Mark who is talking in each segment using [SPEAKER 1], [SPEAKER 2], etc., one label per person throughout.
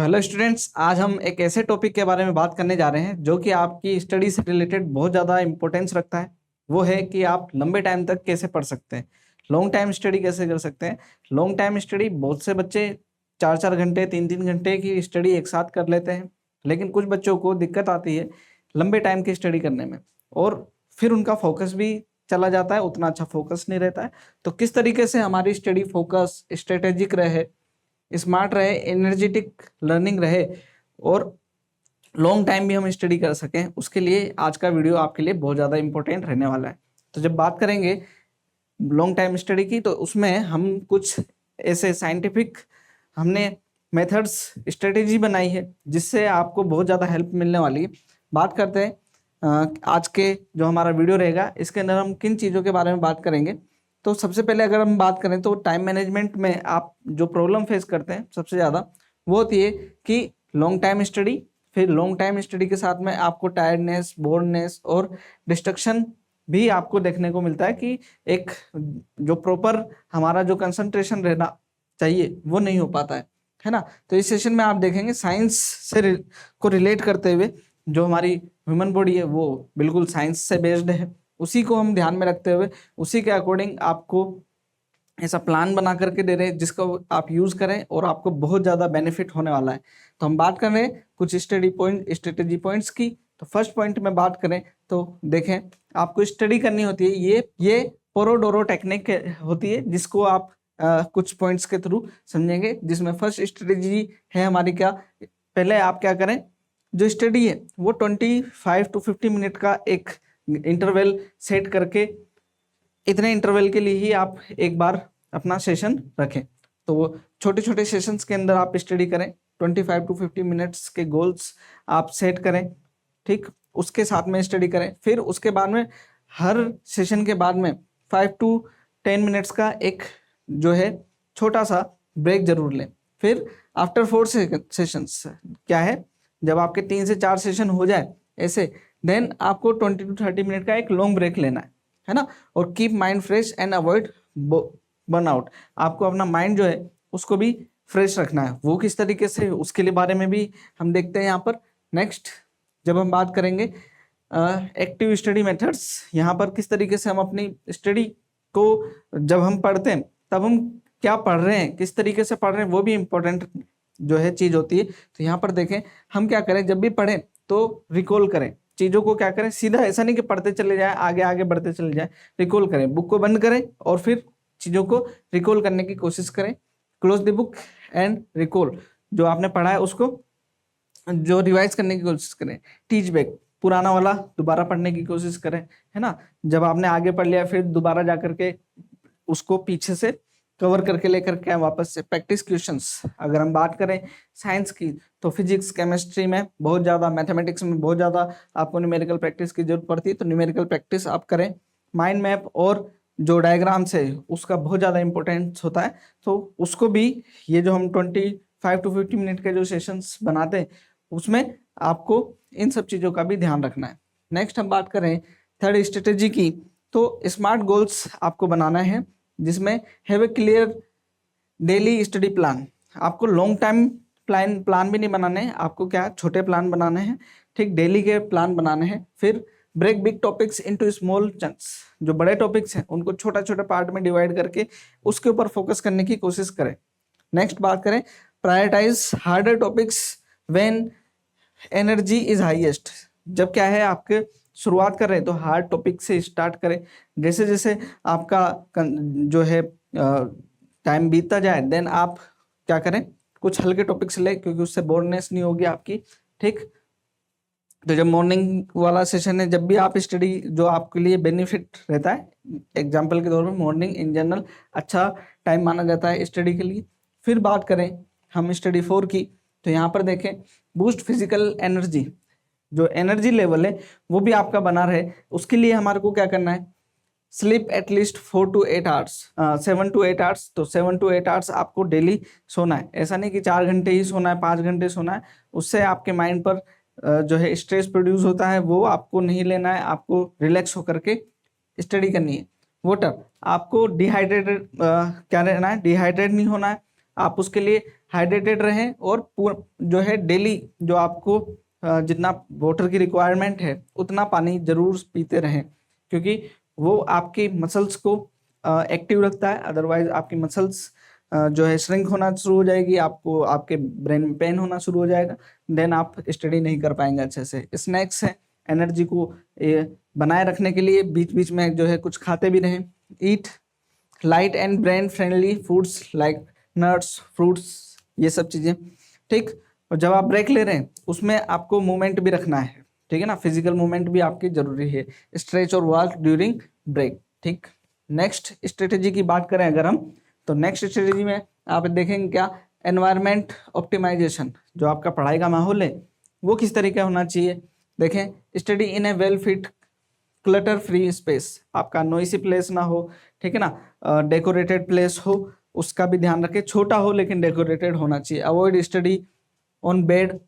[SPEAKER 1] तो hello students, आज हम एक ऐसे टॉपिक के बारे में बात करने जा रहे हैं जो कि आपकी स्टडी से रिलेटेड बहुत ज़्यादा इंपॉर्टेंस रखता है। वो है कि आप लंबे टाइम तक कैसे पढ़ सकते हैं, लॉन्ग टाइम स्टडी कैसे कर सकते हैं। लॉन्ग टाइम स्टडी बहुत से बच्चे 4-4 घंटे 3-3 घंटे की स्टडी एक साथ कर लेते हैं, लेकिन कुछ बच्चों को दिक्कत आती है लंबे टाइम की स्टडी करने में और फिर उनका फोकस भी चला जाता है, उतना अच्छा फोकस नहीं रहता है। तो किस तरीके से हमारी स्टडी फोकस स्ट्रेटेजिक रहे, स्मार्ट रहे, एनर्जेटिक लर्निंग रहे और लॉन्ग टाइम भी हम स्टडी कर सकें, उसके लिए आज का वीडियो आपके लिए बहुत ज़्यादा इंपॉर्टेंट रहने वाला है। तो जब बात करेंगे लॉन्ग टाइम स्टडी की, तो उसमें हम कुछ ऐसे साइंटिफिक हमने मेथड्स स्ट्रेटेजी बनाई है जिससे आपको बहुत ज़्यादा हेल्प मिलने वाली है। बात करते हैं आज के जो हमारा वीडियो रहेगा इसके अंदर हम किन चीज़ों के बारे में बात करेंगे। तो सबसे पहले अगर हम बात करें तो टाइम मैनेजमेंट में आप जो प्रॉब्लम फेस करते हैं सबसे ज़्यादा वो होती है कि लॉन्ग टाइम स्टडी, फिर लॉन्ग टाइम स्टडी के साथ में आपको टायर्डनेस, बोर्डनेस और डिस्ट्रक्शन भी आपको देखने को मिलता है कि एक जो प्रॉपर हमारा जो कंसंट्रेशन रहना चाहिए वो नहीं हो पाता है ना। तो इस सेशन में आप देखेंगे साइंस से को रिलेट करते हुए जो हमारी ह्यूमन बॉडी है वो बिल्कुल साइंस से बेस्ड है, उसी को हम ध्यान में रखते हुए उसी के अकॉर्डिंग आपको ऐसा प्लान बना करके दे रहे हैं जिसको आप यूज करें और आपको बहुत ज़्यादा बेनिफिट होने वाला है। तो हम बात कर रहे हैं कुछ स्ट्रेटेजी पॉइंट्स की। तो फर्स्ट पॉइंट में बात करें तो देखें, आपको स्टडी करनी होती है, ये पोरोडोरो टेक्निक होती है जिसको आप कुछ पॉइंट्स के थ्रू समझेंगे। जिसमें फर्स्ट स्ट्रेटेजी है हमारी क्या, पहले आप क्या करें, जो स्टडी है वो 25 to 50 मिनट का एक इंटरवल सेट करके इतने इंटरवल के लिए ही आप एक बार अपना सेशन रखें। तो वो छोटे छोटे सेशंस के अंदर आप स्टडी करें, 25 to 50 मिनट्स के गोल्स आप सेट करें, ठीक, उसके साथ में स्टडी करें। फिर उसके बाद में हर सेशन के बाद में 5 to 10 मिनट्स का एक जो है छोटा सा ब्रेक जरूर लें। फिर आफ्टर 4 सेशंस क्या है, जब आपके 3 से 4 सेशन हो जाए ऐसे, देन आपको 20 to 30 मिनट का एक लॉन्ग ब्रेक लेना है ना। और keep mind fresh and avoid burnout. आपको अपना माइंड जो है उसको भी फ्रेश रखना है। वो किस तरीके से, उसके लिए बारे में भी हम देखते हैं यहाँ पर। नेक्स्ट जब हम बात करेंगे एक्टिव स्टडी मेथड्स, यहाँ पर किस तरीके से हम अपनी स्टडी को जब हम पढ़ते हैं तब हम क्या पढ़ रहे हैं, किस तरीके से पढ़ रहे हैं, वो भी इम्पोर्टेंट जो है चीज़ होती है। तो यहाँ पर देखें हम क्या करें, जब भी पढ़ें तो रिकॉल करें चीज़ों को, क्या करें, सीधा ऐसा नहीं कि पढ़ते चले जाए, आगे आगे बढ़ते चले जाए, रिकॉल करें, बुक को बंद करें और फिर चीज़ों को रिकॉल करने की कोशिश करें। Close the book and recall, जो आपने पढ़ा है उसको जो रिवाइज करने की कोशिश करें। टीच बैक, पुराना वाला दोबारा पढ़ने की कोशिश करें, है ना। जब आपने आगे पढ़ लिया फिर दोबारा जा करके उसको पीछे से कवर करके लेकर के वापस से प्रैक्टिस क्वेश्चंस। अगर हम बात करें साइंस की तो फिजिक्स, केमिस्ट्री में बहुत ज़्यादा, मैथमेटिक्स में बहुत ज़्यादा आपको न्यूमेरिकल प्रैक्टिस की जरूरत पड़ती है, तो न्यूमेरिकल प्रैक्टिस आप करें। माइंड मैप और जो डायग्राम्स है उसका बहुत ज़्यादा इंपॉर्टेंस होता है, तो उसको भी ये जो हम 25 to 50 मिनट के जो सेशंस बनाते हैं उसमें आपको इन सब चीज़ों का भी ध्यान रखना है। नेक्स्ट हम बात करें थर्ड स्ट्रेटेजी की, तो स्मार्ट गोल्स आपको बनाना है जिसमें have a clear daily study plan. आपको लॉन्ग टाइम प्लान भी नहीं बनाने हैं, आपको क्या छोटे प्लान बनाने हैं, ठीक, डेली के प्लान बनाने हैं। फिर break big topics into small chunks, जो बड़े टॉपिक्स हैं उनको छोटा छोटा पार्ट में डिवाइड करके उसके ऊपर फोकस करने की कोशिश करें। नेक्स्ट बात करें prioritise harder topics when energy is highest. जब क्या है आपके शुरुआत कर रहे हैं तो हार्ड टॉपिक से स्टार्ट करें, जैसे जैसे आपका जो है टाइम बीतता जाए देन आप क्या करें, कुछ हल्के टॉपिक से ले, क्योंकि उससे बोरनेस नहीं होगी आपकी, ठीक। तो जब मॉर्निंग वाला सेशन है, जब भी आप स्टडी जो आपके लिए बेनिफिट रहता है, एग्जाम्पल के तौर पर मॉर्निंग इन जनरल अच्छा टाइम माना जाता है स्टडी के लिए। फिर बात करें हम स्टडी 4 की, तो यहाँ पर देखें बूस्ट फिजिकल एनर्जी, जो एनर्जी लेवल है वो भी आपका बना रहे, उसके लिए हमारे को क्या करना है, sleep at least 4 to 8 hours, 7 to 8 hours. तो 7 to 8 आवर्स आपको डेली सोना है, ऐसा नहीं कि 4 घंटे ही सोना है, 5 घंटे सोना है, उससे आपके माइंड पर जो है स्ट्रेस प्रोड्यूस होता है, वो आपको नहीं लेना है, आपको रिलैक्स होकर के स्टडी करनी है। वाटर, आपको डिहाइड्रेटेड क्या रहना है, डिहाइड्रेट नहीं होना है, आप उसके लिए हाइड्रेटेड रहें और जो है डेली जो आपको जितना वाटर की रिक्वायरमेंट है उतना पानी जरूर पीते रहें, क्योंकि वो आपकी मसल्स को एक्टिव रखता है। अदरवाइज आपकी मसल्स जो है श्रिंक होना शुरू हो जाएगी, आपको आपके ब्रेन में पेन होना शुरू हो जाएगा, देन आप स्टडी नहीं कर पाएंगे अच्छे से। स्नैक्स है एनर्जी को बनाए रखने के लिए, बीच बीच में जो है कुछ खाते भी रहें। ईट light and brain friendly foods like nuts, fruits, ये सब चीज़ें, ठीक। और जब आप ब्रेक ले रहे हैं उसमें आपको मूवमेंट भी रखना है, ठीक है ना, फिजिकल मूवमेंट भी आपकी जरूरी है, स्ट्रेच और वॉक ड्यूरिंग ब्रेक, ठीक। नेक्स्ट स्ट्रेटेजी की बात करें अगर हम, तो नेक्स्ट स्ट्रेटेजी में आप देखेंगे क्या, एनवायरनमेंट ऑप्टिमाइजेशन। जो आपका पढ़ाई का माहौल है वो किस तरीके होना चाहिए। देखें, study in A well fit clutter free space, आपका नॉइसी प्लेस ना हो, ठीक है ना, डेकोरेटेड प्लेस हो, उसका भी ध्यान रखें, छोटा हो लेकिन डेकोरेटेड होना चाहिए। अवॉइड स्टडी ऑन बेड,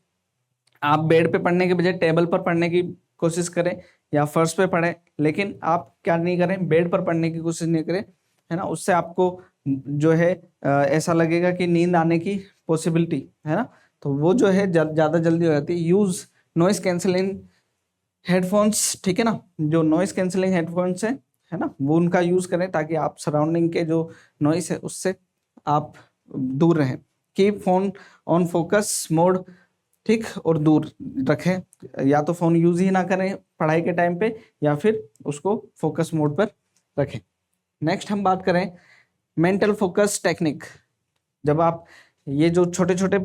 [SPEAKER 1] आप बेड पे पढ़ने के बजाय टेबल पर पढ़ने की कोशिश करें या फर्श पे पढ़ें, लेकिन आप क्या नहीं करें, बेड पर पढ़ने की कोशिश नहीं करें, है ना। उससे आपको जो है ऐसा लगेगा कि नींद आने की पॉसिबिलिटी है ना, तो वो जो है ज़्यादा जल्दी हो जाती है। यूज़ नॉइस कैंसलिंग हेडफोन्स, ठीक है ना, जो नॉइस कैंसलिंग हेडफोन्स है ना, वो उनका यूज़ करें ताकि आप सराउंडिंग के जो नॉइस है उससे आप दूर रहें। Keep phone on focus mode, ठीक, और दूर रखें, या तो फ़ोन यूज़ ही ना करें पढ़ाई के टाइम पे या फिर उसको फोकस मोड पर रखें। नेक्स्ट हम बात करें मेंटल फोकस टेक्निक। जब आप ये जो छोटे छोटे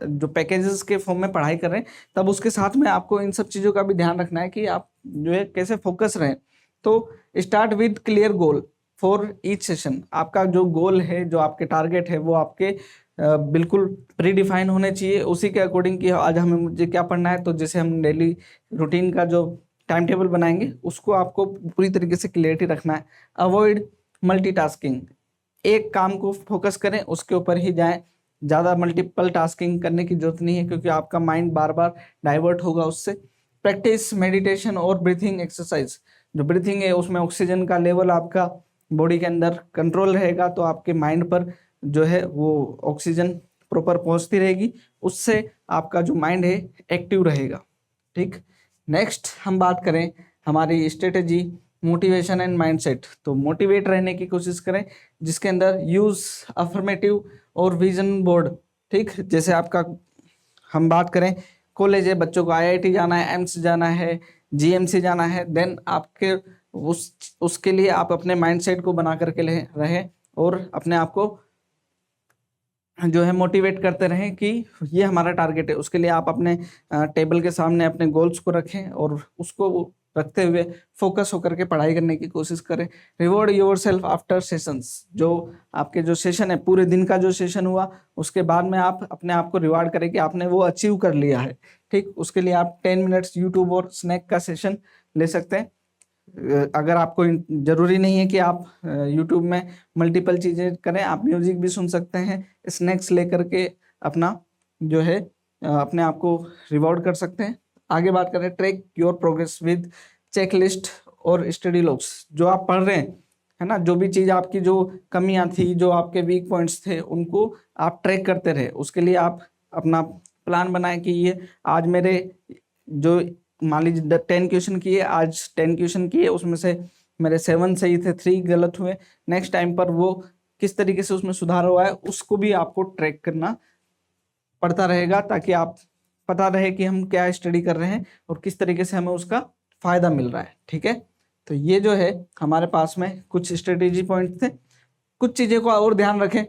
[SPEAKER 1] जो पैकेजेस के फॉर्म में पढ़ाई कर रहे हैं तब उसके साथ में आपको इन सब चीज़ों का भी ध्यान रखना है कि आप जो है कैसे फोकस रहें। तो start with clear goal for each session, आपका जो गोल है, जो आपके टारगेट है, वो आपके बिल्कुल प्री डिफाइन होने चाहिए, उसी के अकॉर्डिंग कि आज हमें मुझे क्या पढ़ना है। तो जैसे हम डेली रूटीन का जो टाइम टेबल बनाएंगे उसको आपको पूरी तरीके से क्लियरिटी रखना है। अवॉइड मल्टीटास्किंग, एक काम को फोकस करें, उसके ऊपर ही जाएं, ज़्यादा मल्टीपल टास्किंग करने की जरूरत नहीं है क्योंकि आपका माइंड बार बार डाइवर्ट होगा उससे। प्रैक्टिस मेडिटेशन और ब्रीथिंग एक्सरसाइज, जो ब्रीथिंग है उसमें ऑक्सीजन का लेवल आपका बॉडी के अंदर कंट्रोल रहेगा, तो आपके माइंड पर जो है वो ऑक्सीजन प्रॉपर पहुंचती रहेगी, उससे आपका जो माइंड है एक्टिव रहेगा, ठीक। नेक्स्ट हम बात करें हमारी स्ट्रेटेजी मोटिवेशन एंड माइंडसेट। तो मोटिवेट रहने की कोशिश करें, जिसके अंदर यूज अफर्मेटिव और विजन बोर्ड, ठीक। जैसे आपका हम बात करें कॉलेज है, बच्चों को आईआईटी जाना है, एम्स जाना है, जीएमसी जाना है, देन आपके उसके लिए आप अपने माइंडसेट को बना करके रहें और अपने आप को जो है मोटिवेट करते रहें कि ये हमारा टारगेट है। उसके लिए आप अपने टेबल के सामने अपने गोल्स को रखें और उसको रखते हुए फोकस होकर के पढ़ाई करने की कोशिश करें। Reward your self after sessions, जो आपके जो सेशन है, पूरे दिन का जो सेशन हुआ उसके बाद में आप अपने आप को रिवार्ड करें कि आपने वो अचीव कर लिया है, ठीक। उसके लिए आप 10 मिनट्स यूट्यूब और स्नैक का सेशन ले सकते हैं। अगर आपको जरूरी नहीं है कि आप यूट्यूब में मल्टीपल चीज़ें करें, आप म्यूजिक भी सुन सकते हैं, स्नैक्स लेकर के अपना जो है अपने आप को रिवॉर्ड कर सकते हैं। आगे बात करें track your progress with checklist और स्टडी लॉग्स। जो आप पढ़ रहे हैं, है ना, जो भी चीज़ आपकी जो कमियां थी, जो आपके वीक पॉइंट्स थे, उनको आप ट्रैक करते रहे। उसके लिए आप अपना प्लान बनाएं कि ये आज मेरे जो मान लीजिए 10 क्वेश्चन किए, आज 10 क्वेश्चन किए, उसमें से मेरे 7 सही थे, 3 गलत हुए। नेक्स्ट टाइम पर वो किस तरीके से उसमें सुधार हुआ है उसको भी आपको ट्रैक करना पड़ता रहेगा, ताकि आप पता रहे कि हम क्या स्टडी कर रहे हैं और किस तरीके से हमें उसका फायदा मिल रहा है, ठीक है। तो ये जो है हमारे पास में कुछ स्ट्रेटेजी पॉइंट थे। कुछ चीज़ों को और ध्यान रखें,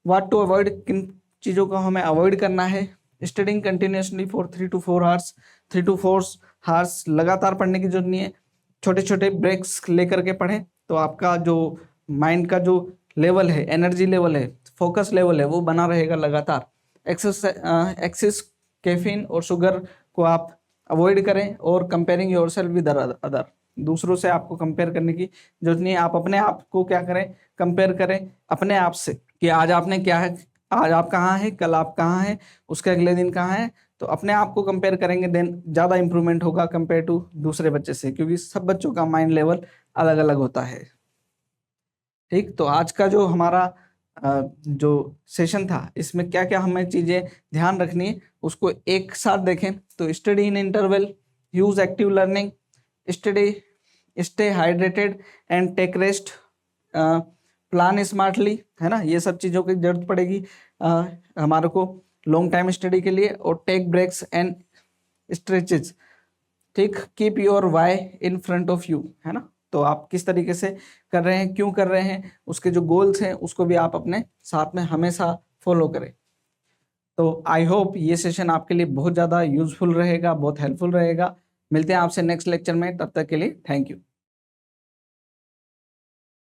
[SPEAKER 1] व्हाट टू अवॉइड, किन चीज़ों को हमें अवॉइड करना है। Studying continuously for 3 to 4 hours, 3 to 4 hours लगातार पढ़ने की जरूरत नहीं है, छोटे छोटे ब्रेक्स लेकर के पढ़ें, तो आपका जो माइंड का जो लेवल है, एनर्जी लेवल है, फोकस लेवल है, वो बना रहेगा लगातार। एक्सेस कैफीन और शुगर को आप अवॉइड करें और कंपेयरिंग योरसेल्फ विद अदर, दूसरों से आपको कंपेयर करने की जरूरत नहीं है। आप अपने आप को क्या करें, कंपेयर करें अपने आप से कि आज आपने क्या है, आज आप कहाँ हैं, कल आप कहाँ हैं, उसके अगले दिन कहाँ हैं। तो अपने आप को कंपेयर करेंगे, देन ज़्यादा इंप्रूवमेंट होगा कंपेयर टू दूसरे बच्चे से, क्योंकि सब बच्चों का माइंड लेवल अलग अलग होता है, ठीक। तो आज का जो हमारा जो सेशन था इसमें क्या क्या हमें चीज़ें ध्यान रखनी है उसको एक साथ देखें। तो study in interval, use active learning, study, stay hydrated and take rest, plan smartly, है ना, ये सब चीज़ों की जरूरत पड़ेगी हमारे को लॉन्ग टाइम स्टडी के लिए। और टेक ब्रेक्स एंड स्ट्रेचेज, ठीक, keep your Y in front of you, है ना। तो आप किस तरीके से कर रहे हैं, क्यों कर रहे हैं, उसके जो गोल्स हैं उसको भी आप अपने साथ में हमेशा फॉलो करें। तो आई होप ये सेशन आपके लिए बहुत ज़्यादा यूजफुल रहेगा, बहुत हेल्पफुल रहेगा। मिलते हैं आपसे नेक्स्ट लेक्चर में, तब तक के लिए थैंक यू।